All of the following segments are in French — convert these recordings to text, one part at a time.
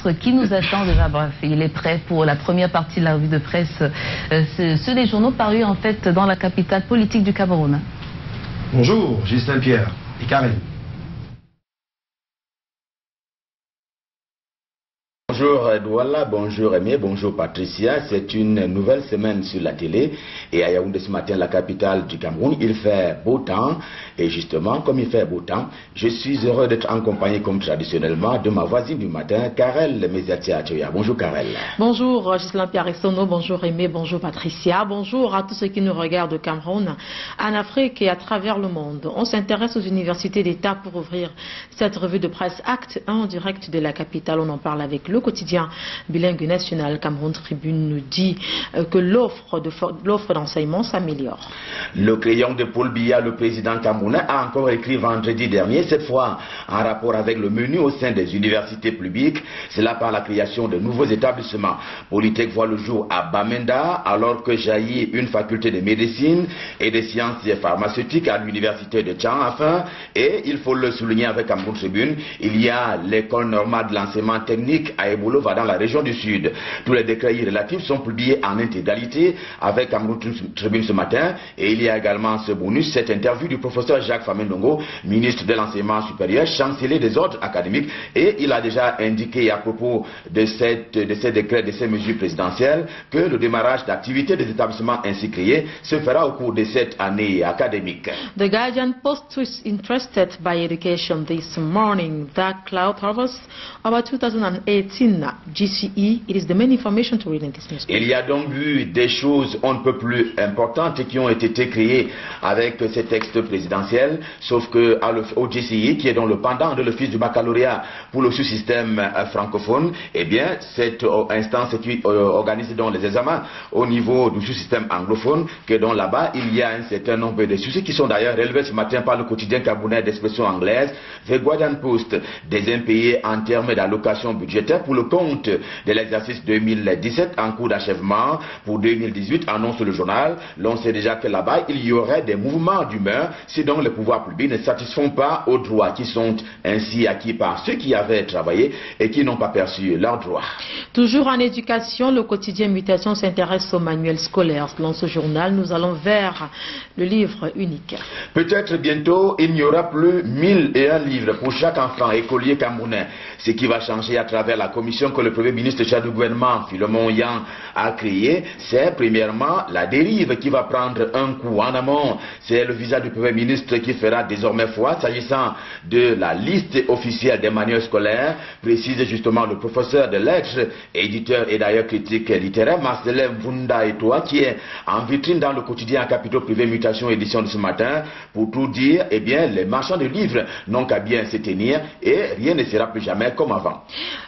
ministre qui nous attend déjà. Bref, il est prêt pour la première partie de la revue de presse. Ceux des journaux parus en fait dans la capitale politique du Cameroun. Bonjour, Justin Pierre et Karen. Bonjour Douala, bonjour Aimé, bonjour Patricia. C'est une nouvelle semaine sur la télé et à Yaoundé ce matin, la capitale du Cameroun, il fait beau temps et justement, comme il fait beau temps, je suis heureux d'être en compagnie comme traditionnellement de ma voisine du matin, Karel Meziatia Atioya. Bonjour Karel. Bonjour Gislain Pierre-Essono, bonjour Aimé, bonjour Patricia, bonjour à tous ceux qui nous regardent au Cameroun, en Afrique et à travers le monde. On s'intéresse aux universités d'État pour ouvrir cette revue de presse Acte 1 en direct de la capitale. On en parle avec le quotidien bilingue national. Cameroun Tribune nous dit que l'offre d'enseignement s'améliore. Le crayon de Paul Biya, le président camerounais, a encore écrit vendredi dernier, cette fois en rapport avec le menu au sein des universités publiques, cela par la création de nouveaux établissements. Polytech voit le jour à Bamenda, alors que jaillit une faculté de médecine et de sciences pharmaceutiques à l'université de Tchang. Enfin, et il faut le souligner avec Cameroun Tribune, il y a l'école normale de l'enseignement technique à Eboulova dans la région du Sud. Tous les décrets relatifs sont publiés en intégralité avec Cameroun Tribune ce matin. Et il y a également ce bonus, cette interview du professeur Jacques Famendongo, ministre de l'enseignement supérieur, chancelier des ordres académiques. Et il a déjà indiqué à propos de ces décrets, de ces mesures présidentielles, que le démarrage d'activités des établissements ainsi créés se fera au cours de cette année académique. The Guardian Post is interested by education this morning. Dark cloud hovers over 2018 GCE. It is the main information to read in this newspaper. Il y a donc eu des choses on ne peut plus importantes qui ont été créées avec ces textes présidentiels, sauf que au GCE, qui est dans le pendant de l'office du baccalauréat pour le sous-système francophone, eh bien, cette instance qui organise donc les examens au niveau du sous-système anglophone, que donc là-bas, il y a un certain nombre de soucis qui sont d'ailleurs relevés ce matin par le quotidien camerounais d'expression anglaise, The Guardian Post, des impayés en termes d'allocation budgétaire pour le compte de l'exercice 2017 en cours d'achèvement pour 2018, annonce le journal. L'on sait déjà que là-bas, il y aurait des mouvements d'humeur si donc les pouvoirs publics ne satisfont pas aux droits qui sont ainsi acquis par ceux qui avaient travaillé et qui n'ont pas perçu leurs droits. Toujours en éducation, le quotidien Mutation s'intéresse au manuel scolaire. Dans ce journal, nous allons vers le livre unique. Peut-être bientôt, il n'y aura plus 1001 livres pour chaque enfant écolier camerounais. Ce qui va changer à travers la commission que le Premier ministre chef du gouvernement, Philemon Yang, a créée, c'est premièrement la dérive qui va prendre un coup en amont. C'est le visa du Premier ministre qui fera désormais foi s'agissant de la liste officielle des manuels scolaires, précise justement le professeur de lettres, éditeur et d'ailleurs critique littéraire, Marcelin Mvunda Etoa, qui est en vitrine dans le quotidien à capitaux privés Mutation édition de ce matin. Pour tout dire, eh bien, les marchands de livres n'ont qu'à bien se tenir et rien ne sera plus jamais comme avant.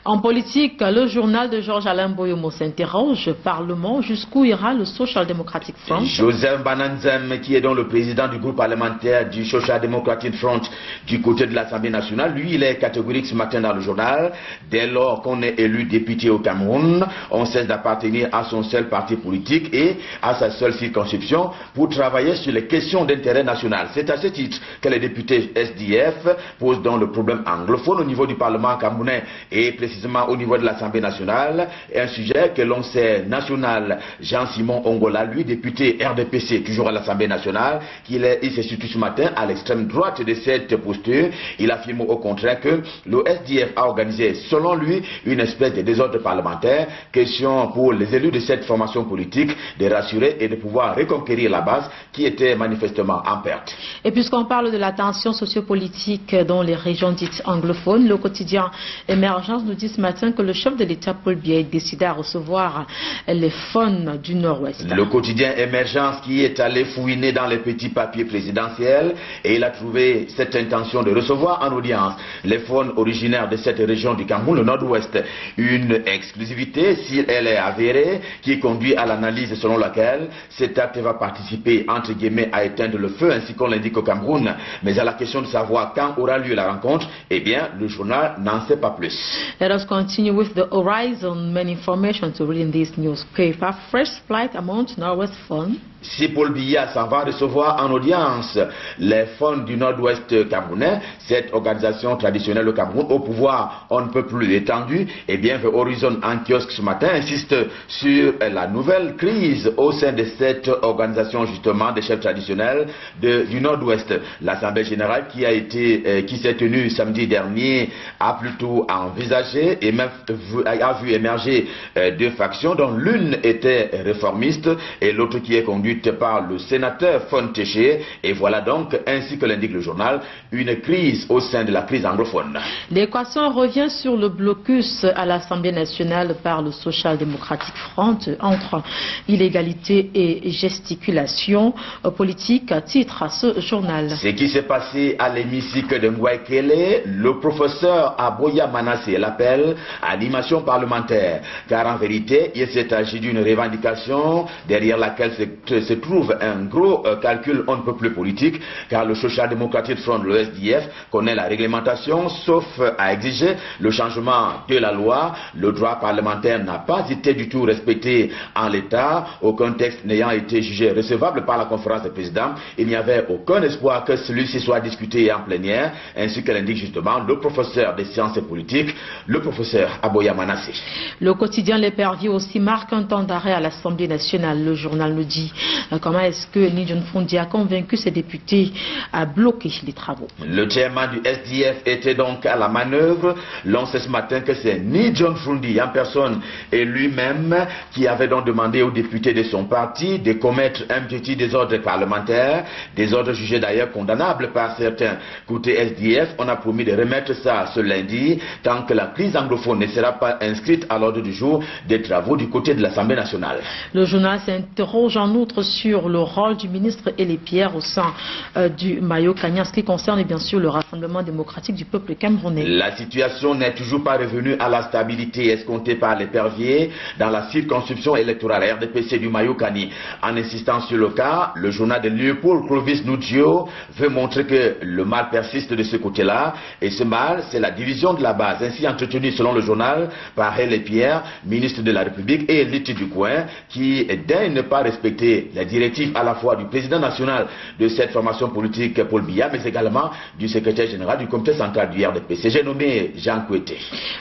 En politique, le journal de Georges-Alain Boyomo s'interroge. Parlement, jusqu'où ira le Social Democratic Front? Joseph Bananzem, qui est donc le président du groupe parlementaire du Social Democratic Front du côté de l'Assemblée nationale, lui, il est catégorique ce matin dans le journal. Dès lors qu'on est élu député au Cameroun, on cesse d'appartenir à son seul parti politique et à sa seule circonscription pour travailler sur les questions d'intérêt national. C'est à ce titre que les députés SDF posent donc le problème anglophone au niveau du Parlement camerounais et précisément au niveau de l'Assemblée nationale, un sujet que l'on sait national. Jean-Simon Ongola, lui, député RDPC, toujours à l'Assemblée nationale, il s'est situé ce matin à l'extrême droite de cette posture. Il affirme au contraire que le SDF a organisé, selon lui, une espèce de désordre parlementaire. Question pour les élus de cette formation politique de rassurer et de pouvoir reconquérir la base qui était manifestement en perte. Et puisqu'on parle de la tension sociopolitique dans les régions dites anglophones, le quotidien Émergence nous dit ce matin que le chef de l'État Paul Biya décide à recevoir les fonds du Nord-Ouest. Le quotidien Émergence qui est allé fouiner dans les petits papiers présidentiels et il a trouvé cette intention de recevoir en audience les fonds originaires de cette région du Cameroun, le Nord-Ouest. Une exclusivité, si elle est avérée, qui conduit à l'analyse selon laquelle cet acte va participer, entre guillemets, à éteindre le feu, ainsi qu'on l'indique au Cameroun. Mais à la question de savoir quand aura lieu la rencontre, eh bien, le journal n'en sait pas plus. Let us continue with the Horizon. Many information to read in this newspaper. First flight among Northwest Fund. Si Paul Biya s'en va recevoir en audience les fonds du nord-ouest camerounais, cette organisation traditionnelle au Cameroun, au pouvoir on ne peut plus étendu, et bien Horizon en kiosque ce matin insiste sur la nouvelle crise au sein de cette organisation justement des chefs traditionnels du nord-ouest. L'Assemblée générale qui s'est tenue samedi dernier a plutôt envisagé et même a vu émerger deux factions dont l'une était réformiste et l'autre qui est conduite par le sénateur Fontéché, et voilà donc, ainsi que l'indique le journal, une crise au sein de la crise anglophone. L'équation revient sur le blocus à l'Assemblée nationale par le Social Democratic Front entre illégalité et gesticulation politique, titre à ce journal. Ce qui s'est passé à l'hémicycle de Ngouaikele, le professeur Aboya Manassé l'appelle animation parlementaire, car en vérité, il s'est agi d'une revendication derrière laquelle se trouve un gros calcul on ne peut plus politique, car le Social Democratic Front, le SDF, connaît la réglementation, sauf à exiger le changement de la loi. Le droit parlementaire n'a pas été du tout respecté en l'état, aucun texte n'ayant été jugé recevable par la conférence des présidents. Il n'y avait aucun espoir que celui-ci soit discuté en plénière, ainsi que l'indique justement le professeur des sciences politiques, le professeur Aboya Manassé. Le quotidien L'Épervier aussi marque un temps d'arrêt à l'Assemblée nationale. Le journal nous dit comment est-ce que Ni John Fundi a convaincu ses députés à bloquer les travaux. Le chairman du SDF était donc à la manœuvre. L'on sait ce matin que c'est Ni John Fundi en personne et lui-même qui avait donc demandé aux députés de son parti de commettre un petit désordre parlementaire, désordre jugé d'ailleurs condamnable par certains. Côté SDF, on a promis de remettre ça ce lundi tant que la crise anglophone ne sera pas inscrite à l'ordre du jour des travaux du côté de l'Assemblée nationale. Le journal s'interroge en outre sur le rôle du ministre Elie Pierre au sein du Mayo-Kani en ce qui concerne bien sûr le Rassemblement démocratique du peuple camerounais. La situation n'est toujours pas revenue à la stabilité escomptée par l'Épervier dans la circonscription électorale RDPC du Mayo-Kani. En insistant sur le cas, le journal de Léopold Clovis Nudio veut montrer que le mal persiste de ce côté-là, et ce mal, c'est la division de la base, ainsi entretenue selon le journal par Elie Pierre, ministre de la République et élite du coin, qui daigne ne pas respecter les directives à la fois du président national de cette formation politique Paul Biya, mais également du secrétaire général du comité central du RDPC. J'ai nommé Jean Koueté.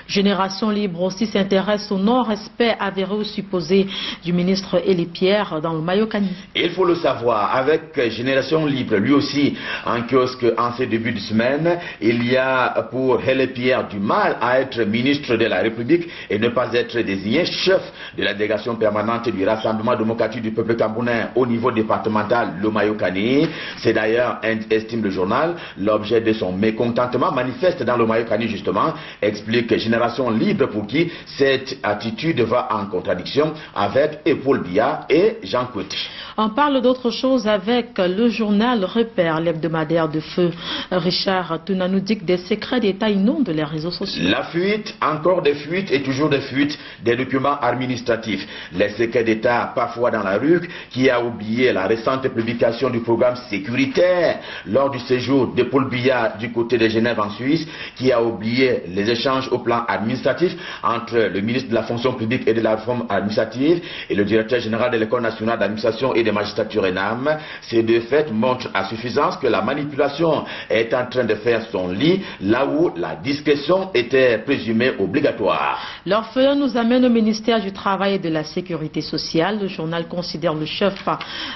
Génération Libre aussi s'intéresse au non-respect avéré ou supposé du ministre Elie Pierre dans le Mayo-Kani. Il faut le savoir, avec Génération Libre, lui aussi en kiosque en ces débuts de semaine, il y a pour Elie Pierre du mal à être ministre de la République et ne pas être désigné chef de la délégation permanente du Rassemblement démocratique du peuple camerounais au niveau départemental, le Mayo-Kani. C'est d'ailleurs, estime le journal, l'objet de son mécontentement manifeste dans le Mayo-Kani justement, explique Génération Libre pour qui cette attitude va en contradiction avec Paul Biya et Jean Koueté. On parle d'autre chose avec le journal Repère, l'hebdomadaire de feu. Richard Tuna nous dit que des secrets d'État inondent les réseaux sociaux. La fuite, encore des fuites et toujours des fuites des documents administratifs. Les secrets d'État, parfois dans la rue, qui a oublié la récente publication du programme sécuritaire lors du séjour de Paul Biya du côté de Genève en Suisse, qui a oublié les échanges au plan administratif entre le ministre de la fonction publique et de la réforme administrative et le directeur général de l'École nationale d'administration et de magistrature ENAM. Ces deux faits montrent à suffisance que la manipulation est en train de faire son lit là où la discrétion était présumée obligatoire. L'orphelin nous amène au ministère du Travail et de la Sécurité sociale. Le journal considère le chef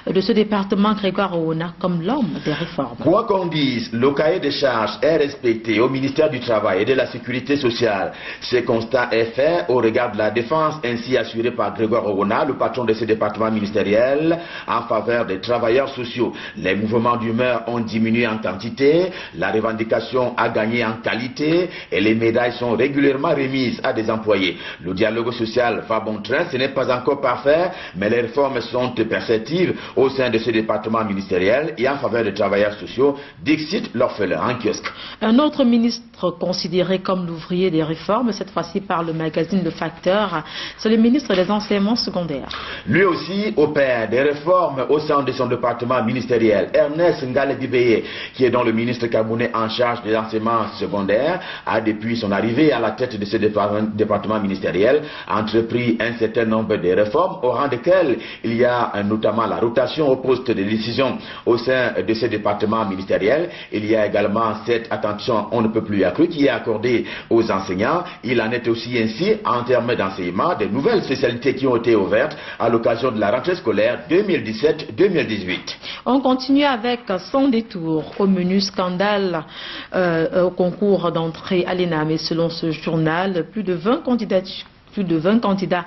de ce département, Grégoire Owona, comme l'homme des réformes. Quoi qu'on dise, le cahier des charges est respecté au ministère du Travail et de la Sécurité sociale. Ce constat est fait au regard de la défense ainsi assurée par Grégoire Owona, le patron de ce département ministériel, en faveur des travailleurs sociaux. Les mouvements d'humeur ont diminué en quantité, la revendication a gagné en qualité et les médailles sont régulièrement remises à des employés. Le dialogue social va bon train, ce n'est pas encore parfait, mais les réformes sont perceptibles au sein de ce département ministériel et en faveur des travailleurs sociaux, dixit l'orphelin en kiosque. Un autre ministre considéré comme l'ouvrier des réformes, cette fois-ci par le magazine Le Facteur, c'est le ministre des enseignements secondaires. Lui aussi opère des réformes au sein de son département ministériel. Ernest Ngale Dibeye, qui est donc le ministre camerounais en charge des enseignements secondaires, a depuis son arrivée à la tête de ce département ministériel entrepris un certain nombre de réformes au rang desquelles il y a un notamment la rotation au poste de décision au sein de ces départements ministériels. Il y a également cette attention, on ne peut plus accrue, qui est accordée aux enseignants. Il en est aussi ainsi en termes d'enseignement, des nouvelles spécialités qui ont été ouvertes à l'occasion de la rentrée scolaire 2017-2018. On continue avec Sans détour au menu scandale au concours d'entrée à l'ENAM. Et selon ce journal, plus de 20 candidats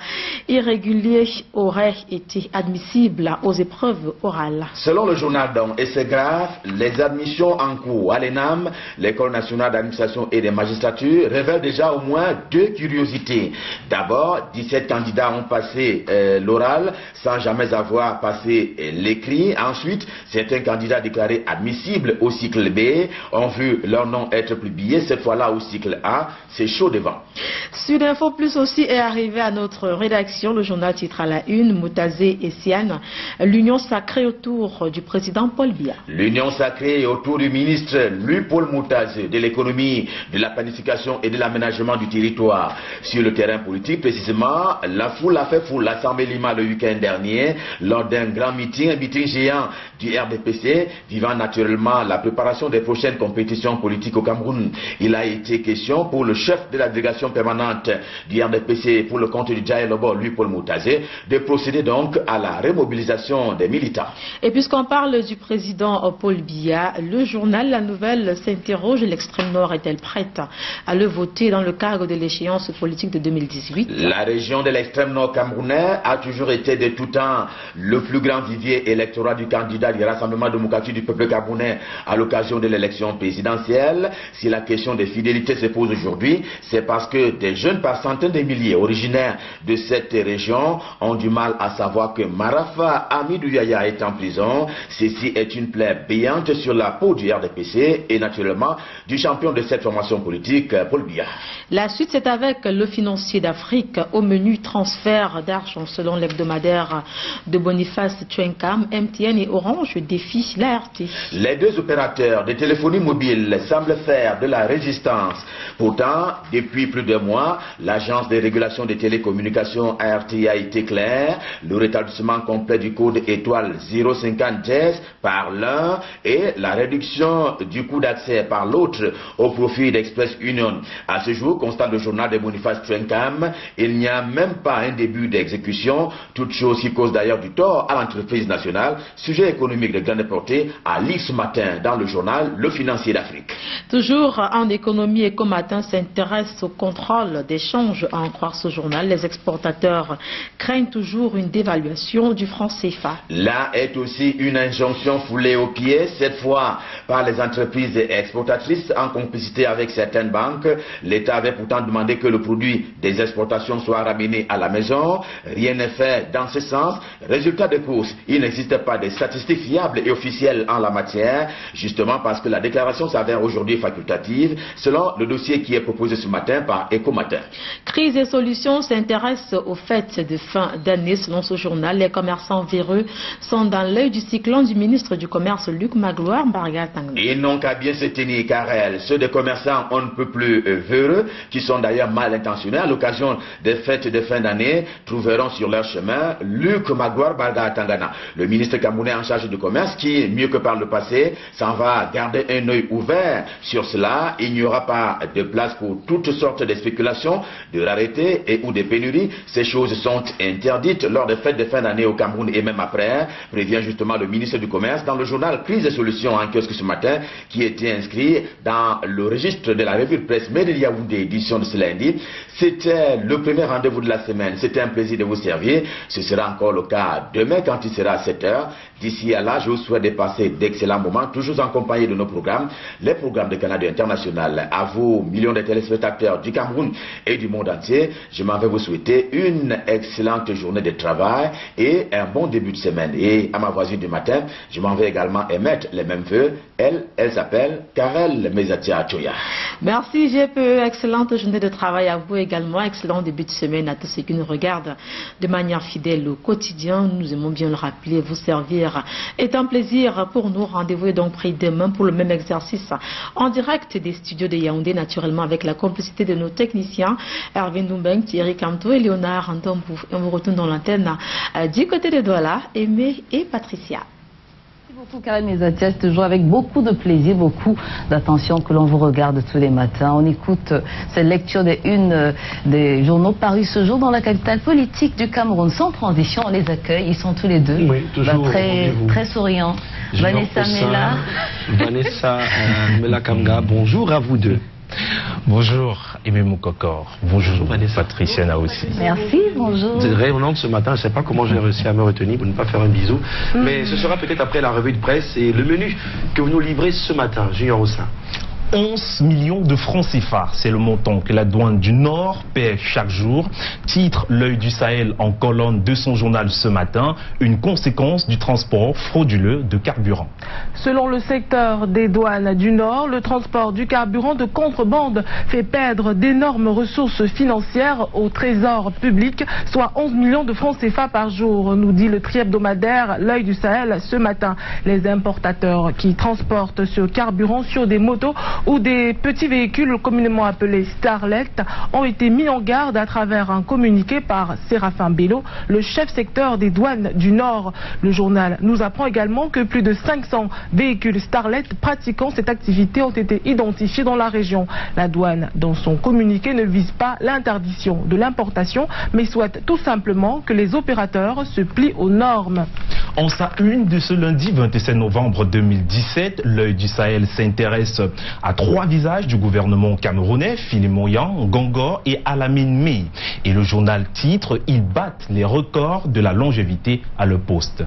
irréguliers auraient été admissibles aux épreuves orales. Selon le journal donc, et c'est grave, les admissions en cours à l'ENAM, l'École nationale d'administration et des magistratures, révèlent déjà au moins deux curiosités. D'abord, 17 candidats ont passé l'oral sans jamais avoir passé l'écrit. Ensuite, certains candidats déclarés admissibles au cycle B ont vu leur nom être publié, cette fois-là au cycle A. C'est chaud devant. Sud Info Plus aussi est arrivé à notre rédaction. Le journal titre à la une, Moutazé et Siane, l'union sacrée autour du président Paul Biya. L'union sacrée autour du ministre Paul Moutazé de l'économie, de la planification et de l'aménagement du territoire. Sur le terrain politique, précisément, la foule a fait foule à Sambé Lima le week-end dernier lors d'un grand meeting, un meeting géant du RDPC, vivant naturellement la préparation des prochaines compétitions politiques au Cameroun. Il a été question pour le chef de la délégation permanente du RDPC pour le compte du Djaï Lobo, Paul Moutazé, de procéder donc à la remobilisation des militants. Et puisqu'on parle du président Paul Biya, le journal La Nouvelle s'interroge, l'extrême nord est-elle prête à le voter dans le cadre de l'échéance politique de 2018? La région de l'extrême nord camerounais a toujours été de tout temps le plus grand vivier électoral du candidat du Rassemblement démocratique du peuple camerounais à l'occasion de l'élection présidentielle. Si la question des fidélités se pose aujourd'hui, c'est parce que des jeunes par centaines de milliers originaires de cette région ont du mal à savoir que Marafa Amidou Yaya est en prison. Ceci est une plaie béante sur la peau du RDPC et naturellement du champion de cette formation politique, Paul Biya. La suite, c'est avec le financier d'Afrique au menu transfert d'argent selon l'hebdomadaire de Boniface Tchenkam. MTN et Orange défient l'ART. Les deux opérateurs de téléphonie mobile semblent faire de la résistance. Pourtant, depuis plus de mois, l'agence de régulation des télécommunications ART a été claire. Le rétablissement complet du code étoile 050 Jazz par l'un et la réduction du coût d'accès par l'autre au profit d'Express Union. À ce jour, constate le journal de Boniface Tchenkam, il n'y a même pas un début d'exécution, toute chose qui cause d'ailleurs du tort à l'entreprise nationale. Sujet économique de grande portée à lire ce matin dans le journal Le Financier d'Afrique. Toujours en économie, Ecomatin s'intéresse au contrôle des changes. À en croire ce journal, les exportateurs craignent toujours une dévaluation du franc CFA. Là est aussi une injonction foulée aux pieds, cette fois par les entreprises exportatrices en complicité avec certaines banques. L'État avait pourtant demandé que le produit des exportations soit ramené à la maison. Rien n'est fait dans ce sens. Résultat de course, il n'existe pas de statistiques fiables et officielles en la matière, justement parce que la déclaration s'avère aujourd'hui facultative, selon le dossier qui est proposé ce matin par Ecomatin. Crise et solutions s'intéresse aux fêtes de fin d'année. Selon ce journal, les commerçants véreux sont dans l'œil du cyclone du ministre du Commerce, Luc Magloire Mbargata. Ils n'ont qu'à bien se tenir, car ceux des commerçants, on ne peut plus véreux, qui sont d'ailleurs mal intentionnés à l'occasion des fêtes de fin d'année, trouveront sur leur chemin Luc Magloire Mbargata, le ministre camerounais en charge du commerce, qui, mieux que par le passé, s'en va garder un œil ouvert sur cela. Il n'y aura pas de place pour toutes sortes de spéculations, de raretés et ou de pénuries. Ces choses sont interdites lors des fêtes de fin d'année au Cameroun et même après, prévient justement le ministre du Commerce dans le journal Crise et Solutions en kiosque ce matin, qui était inscrit dans le registre de la revue de presse Made in Yaoundé, édition de ce lundi. C'était le premier rendez-vous de la semaine. C'était un plaisir de vous servir. Ce sera encore le cas demain quand il sera à 7 h. D'ici à là, je vous souhaite de passer d'excellents moments, toujours en compagnie de nos programmes, les programmes de Canada International. À vous, millions de téléspectateurs du Cameroun et du monde entier, je m'en vais vous souhaiter une excellente journée de travail et un bon début de semaine. Et à ma voisine du matin, je m'en vais également émettre les mêmes vœux. Elle s'appelle Karel Mezatia Choya. Merci GPE, excellente journée de travail à vous également, excellent début de semaine à tous ceux qui nous regardent de manière fidèle au quotidien. Nous aimons bien le rappeler, vous servir est un plaisir pour nous. Rendez-vous est donc pris demain pour le même exercice en direct des studios de Yaoundé, naturellement avec la complicité de nos techniciens Hervé Ndoumbe Mbeng, Thierry Camto et Léonard Antombou. Et on vous retourne dans l'antenne du côté de Douala, Aimé et Patricia. Merci beaucoup Karim Ezatia, c'est toujours avec beaucoup de plaisir, beaucoup d'attention que l'on vous regarde tous les matins. On écoute cette lecture des unes des journaux parus ce jour dans la capitale politique du Cameroun. Sans transition, on les accueille, ils sont tous les deux. Oui, toujours très souriants. Vanessa Mela. Vanessa Mela Kamga, bonjour à vous deux. Bonjour Aimé Moukokor, bonjour Patricia Na aussi. Merci, bonjour. Vous êtes rayonnante ce matin, je ne sais pas comment j'ai réussi à me retenir pour ne pas faire un bisou, mais ce sera peut-être après la revue de presse et le menu que vous nous livrez ce matin, Junior Roussin. 11 millions de francs CFA, c'est le montant que la douane du Nord paie chaque jour. Titre L'œil du Sahel en colonne de son journal ce matin, une conséquence du transport frauduleux de carburant. Selon le secteur des douanes du Nord, le transport du carburant de contrebande fait perdre d'énormes ressources financières au trésor public, soit 11 millions de francs CFA par jour, nous dit le tri-hebdomadaire L'œil du Sahel ce matin. Les importateurs qui transportent ce carburant sur des motos ou des petits véhicules communément appelés Starlet ont été mis en garde à travers un communiqué par Séraphin Bello, le chef secteur des douanes du Nord. Le journal nous apprend également que plus de 500 véhicules Starlet pratiquant cette activité ont été identifiés dans la région. La douane, dans son communiqué, ne vise pas l'interdiction de l'importation, mais souhaite tout simplement que les opérateurs se plient aux normes. En sa une de ce lundi 27 novembre 2017, L'œil du Sahel s'intéresse à 3 visages du gouvernement camerounais, Philémon Yang, Gongor et Alamine Mey. Et le journal titre « Ils battent les records de la longévité à le poste ».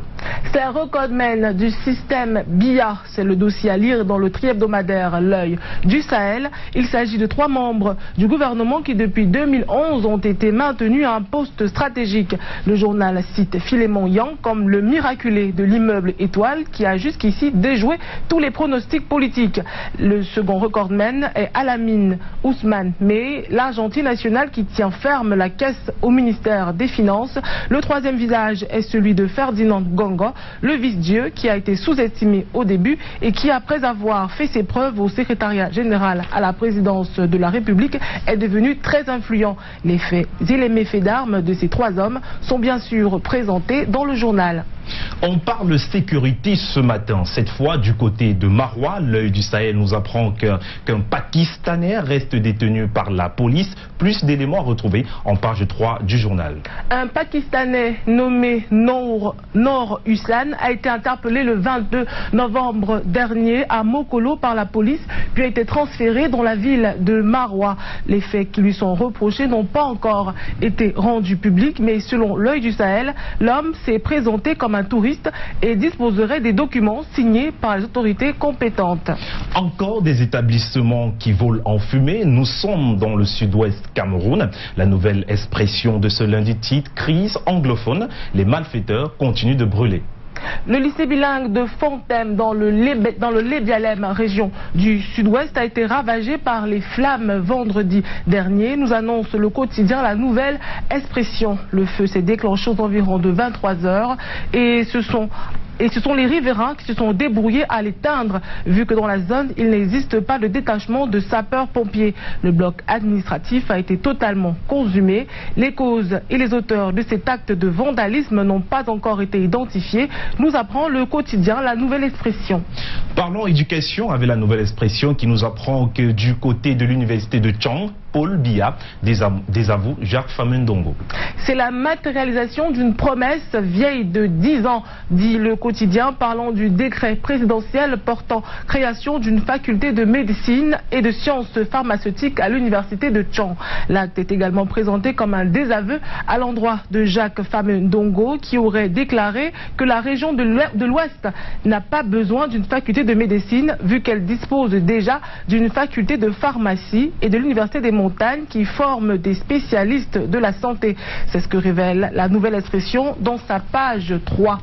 C'est un recordman du système BIA, c'est le dossier à lire dans le tri-hebdomadaire L'œil du Sahel. Il s'agit de 3 membres du gouvernement qui depuis 2011 ont été maintenus à un poste stratégique. Le journal cite Philémon Yang comme le miraculé de l'immeuble Étoile qui a jusqu'ici déjoué tous les pronostics politiques. Le second recordman est Alamine Ousmane Mey, l'Argentine nationale qui tient ferme la caisse au ministère des Finances. Le troisième visage est celui de Ferdinand Gongo, le vice-dieu qui a été sous-estimé au début et qui, après avoir fait ses preuves au secrétariat général à la présidence de la République, est devenu très influent. Les faits et les méfaits d'armes de ces 3 hommes sont bien sûr présentés dans le journal. On parle sécurité ce matin, cette fois du côté de Maroua. L'œil du Sahel nous apprend qu'un Pakistanais reste détenu par la police. Plus d'éléments à retrouver en page 3 du journal. Un Pakistanais nommé Noor Hussain a été interpellé le 22 novembre dernier à Mokolo par la police, puis a été transféré dans la ville de Maroua. Les faits qui lui sont reprochés n'ont pas encore été rendus publics, mais selon L'œil du Sahel, l'homme s'est présenté comme un touriste et disposerait des documents signés par les autorités compétentes. Encore des établissements qui volent en fumée. Nous sommes dans le sud-ouest Cameroun. La nouvelle expression de ce lundi titre « Crise anglophone ». Les malfaiteurs continuent de brûler. Le lycée bilingue de Fontem dans le Lébialem, région du sud-ouest, a été ravagé par les flammes vendredi dernier. Nous annonce le quotidien La Nouvelle Expression. Le feu s'est déclenché aux environs de 23 h et ce sont les riverains qui se sont débrouillés à l'éteindre, vu que dans la zone, il n'existe pas de détachement de sapeurs-pompiers. Le bloc administratif a été totalement consumé. Les causes et les auteurs de cet acte de vandalisme n'ont pas encore été identifiés, nous apprend le quotidien La Nouvelle Expression. Parlons éducation avec La Nouvelle Expression qui nous apprend que du côté de l'université de Tchang, Paul Biya désavoue Jacques Famendongo. C'est la matérialisation d'une promesse vieille de 10 ans, dit le quotidien, parlant du décret présidentiel portant création d'une faculté de médecine et de sciences pharmaceutiques à l'université de Tchang. L'acte est également présenté comme un désaveu à l'endroit de Jacques Famendongo qui aurait déclaré que la région de l'Ouest n'a pas besoin d'une faculté de médecine vu qu'elle dispose déjà d'une faculté de pharmacie et de l'université des Montagnes qui forment des spécialistes de la santé. C'est ce que révèle La Nouvelle Expression dans sa page 3.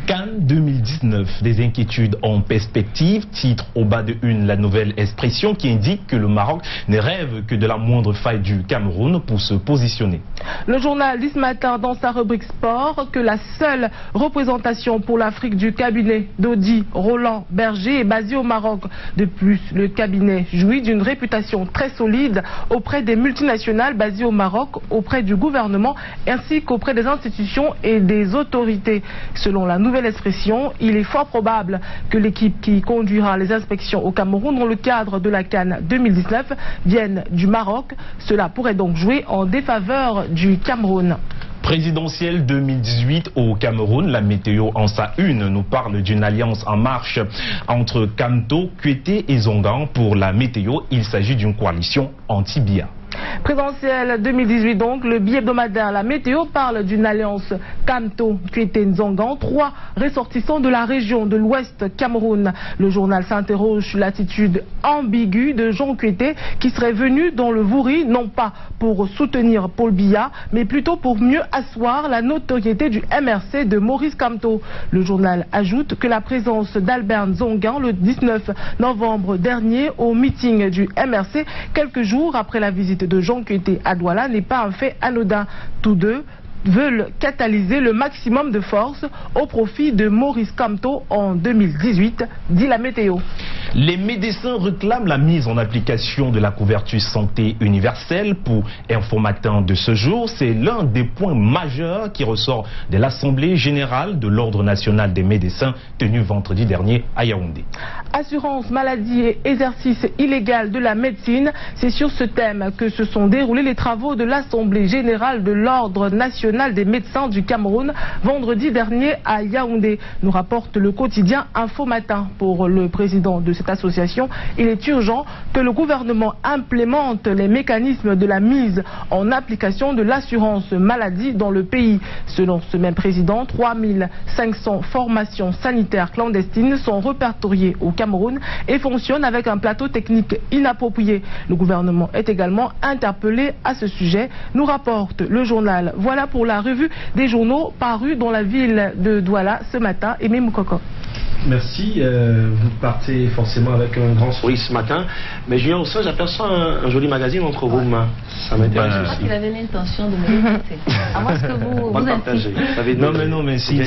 Cannes 2019, des inquiétudes en perspective, titre au bas de une La Nouvelle Expression qui indique que le Maroc ne rêve que de la moindre faille du Cameroun pour se positionner. Le journal dit ce matin dans sa rubrique sport que la seule représentation pour l'Afrique du cabinet d'Audi Roland Berger est basée au Maroc. De plus, le cabinet jouit d'une réputation très solide auprès des multinationales basées au Maroc, auprès du gouvernement ainsi qu'auprès des institutions et des autorités. Selon la nouvelle expression, il est fort probable que l'équipe qui conduira les inspections au Cameroun dans le cadre de la CAN 2019 vienne du Maroc. Cela pourrait donc jouer en défaveur du Cameroun. Présidentielle 2018 au Cameroun, la météo en sa une nous parle d'une alliance en marche entre Kamto, Kuete et Zongan pour la météo. Il s'agit d'une coalition anti-BIA. Présidentielle 2018 donc, le bi-hebdomadaire La Météo parle d'une alliance Kamto, Kuete, Zongan, 3 ressortissants de la région de l'Ouest Cameroun. Le journal s'interroge sur l'attitude ambiguë de Jean Kuete qui serait venu dans le Vouri, non pas pour soutenir Paul Biya, mais plutôt pour mieux asseoir la notoriété du MRC de Maurice Kamto. Le journal ajoute que la présence d'Albert Zongan le 19 novembre dernier au meeting du MRC, quelques jours après la visite de Jean Kuete à Douala, n'est pas un fait anodin. Tous deux veulent catalyser le maximum de force au profit de Maurice Kamto en 2018, dit La Météo. Les médecins réclament la mise en application de la couverture santé universelle. Pour Info Matin de ce jour, c'est l'un des points majeurs qui ressort de l'Assemblée générale de l'Ordre national des médecins tenue vendredi dernier à Yaoundé. Assurance maladie et exercice illégal de la médecine, c'est sur ce thème que se sont déroulés les travaux de l'Assemblée générale de l'Ordre national des médecins du Cameroun vendredi dernier à Yaoundé, nous rapporte le quotidien Info Matin. Pour le président de cette association, il est urgent que le gouvernement implémente les mécanismes de la mise en application de l'assurance maladie dans le pays. Selon ce même président, 3500 formations sanitaires clandestines sont répertoriées au Cameroun et fonctionnent avec un plateau technique inapproprié. Le gouvernement est également interpellé à ce sujet, nous rapporte le journal. Voilà pour la revue des journaux parus dans la ville de Douala ce matin. Aimé Moukoko. Merci, vous partez forcément avec un grand sourire ce matin, mais Julien Ossin, j'aperçois un joli magazine entre vos mains. Ça m'intéresse aussi. Je crois qu'il avait l'intention de me l'écouter. À moins que vous partagez. Non, mais si,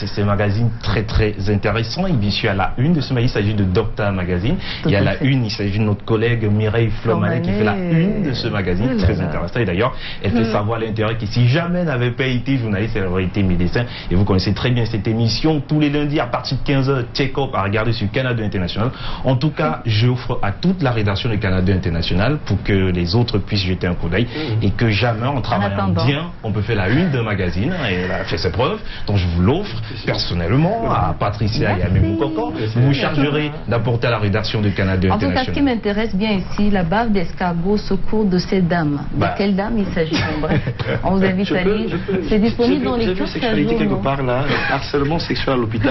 c'est un magazine très intéressant. Il est à la une de ce magazine, il s'agit de Docteur Magazine. Et à la une, il s'agit de notre collègue Mireille Flomanet qui fait la une de ce magazine, très intéressant. Et d'ailleurs, elle fait savoir à l'intérieur que si jamais elle n'avait pas été journaliste, elle aurait été médecin. Et vous connaissez très bien cette émission, tous les lundis à partir de 15h, check-up à regarder sur Canada International. En tout cas, j'offre à toute la rédaction de Canada International pour que les autres puissent jeter un coup d'œil et que jamais en travaillant bien, on peut faire la une d'un magazine et elle a fait ses preuves. Donc je vous l'offre personnellement à Patricia et à Mémou Coco. Vous chargerez d'apporter à la rédaction de Canada International. En tout cas, ce qui m'intéresse bien ici, la bave d'escargot secours de ces dames. De quelles dames il s'agit? Bref, on vous invite à lire. C'est disponible dans les kiosques. Sexualité quelque part là, harcèlement sexuel à l'hôpital.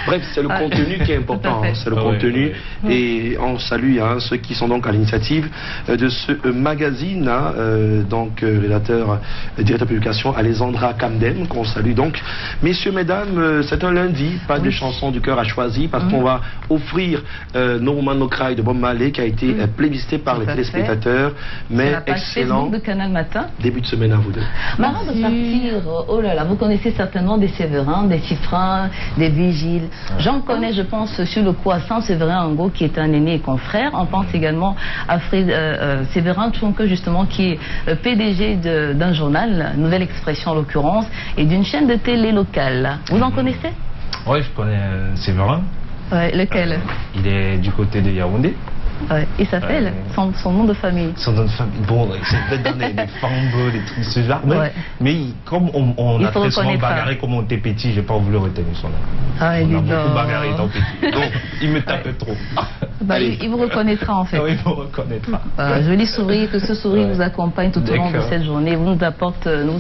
Bref, c'est le contenu qui est important, c'est le contenu. Et on salue ceux qui sont donc à l'initiative de ce magazine, donc rédacteur, directeur de publication Alessandra Kamdem, qu'on salue donc. Messieurs, mesdames, c'est un lundi, pas de chansons du cœur à choisir, parce qu'on va offrir No Woman No Cry de Bob Marley, qui a été plébiscité par les téléspectateurs, mais excellent. De Canal Matin. Début de semaine à vous deux. Avant de partir, oh là là, vous connaissez certainement des Sévérins, des Cifrins, des Vigiles. J'en connais, je pense, sur le croissant Séverin Ango, qui est un aîné et confrère. On pense également à Séverin Tchonke, justement, qui est PDG d'un journal, Nouvelle Expression en l'occurrence, et d'une chaîne de télé locale. Vous en connaissez? Oui, je connais Séverin. Ouais, lequel? Il est du côté de Yaoundé. Ouais. Il s'appelle son nom de famille. Son nom de famille. Bon, c'est peut-être dans des fambes, des trucs ce genre. Mais comme on a très souvent bagarré comme on était petit, j'ai pas voulu retenir son nom. Ah, on a beaucoup bagarré étant petit. Donc, il me tapait trop. Il vous reconnaîtra en fait. Oui, il vous reconnaîtra. Joli sourire, que ce sourire vous accompagne tout au long de cette journée. Vous nous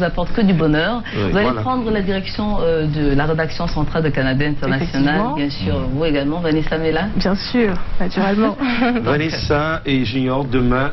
apporte que du bonheur. Vous allez prendre la direction de la rédaction centrale de Canada International. Bien sûr, vous également, Vanessa Mela. Bien sûr, naturellement. Vanessa et Junior, demain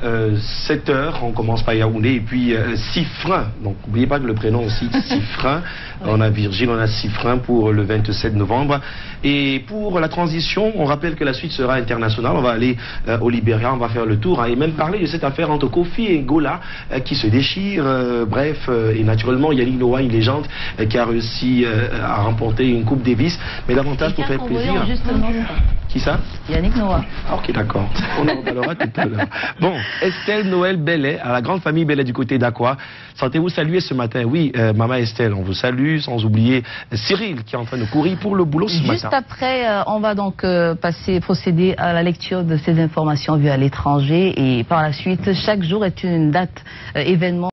7h, on commence par Yaoundé et puis Cifrin, donc n'oubliez pas que le prénom aussi Cifrin, on a Virgile, on a Cifrin pour le 27 novembre et pour la transition, on rappelle que la suite sera internationale. international. On va aller au Libéria, on va faire le tour, hein, et même parler de cette affaire entre Kofi et Ngola qui se déchire. Bref, et naturellement, Yannick Noah, une légende qui a réussi à remporter une Coupe Davis, mais davantage pour faire plaisir. Qui ça? Yannick Noah. Ok, d'accord. On en reparlera tout à l'heure. Bon, Estelle Noël Bellet, à la grande famille Bellet du côté d'Aqua. Sentez-vous saluer ce matin? Oui, maman Estelle, on vous salue, sans oublier Cyril qui est en train de courir pour le boulot ce matin. Juste après, on va donc procéder à la lecture de ces informations vues à l'étranger, et par la suite, chaque jour est une date événement.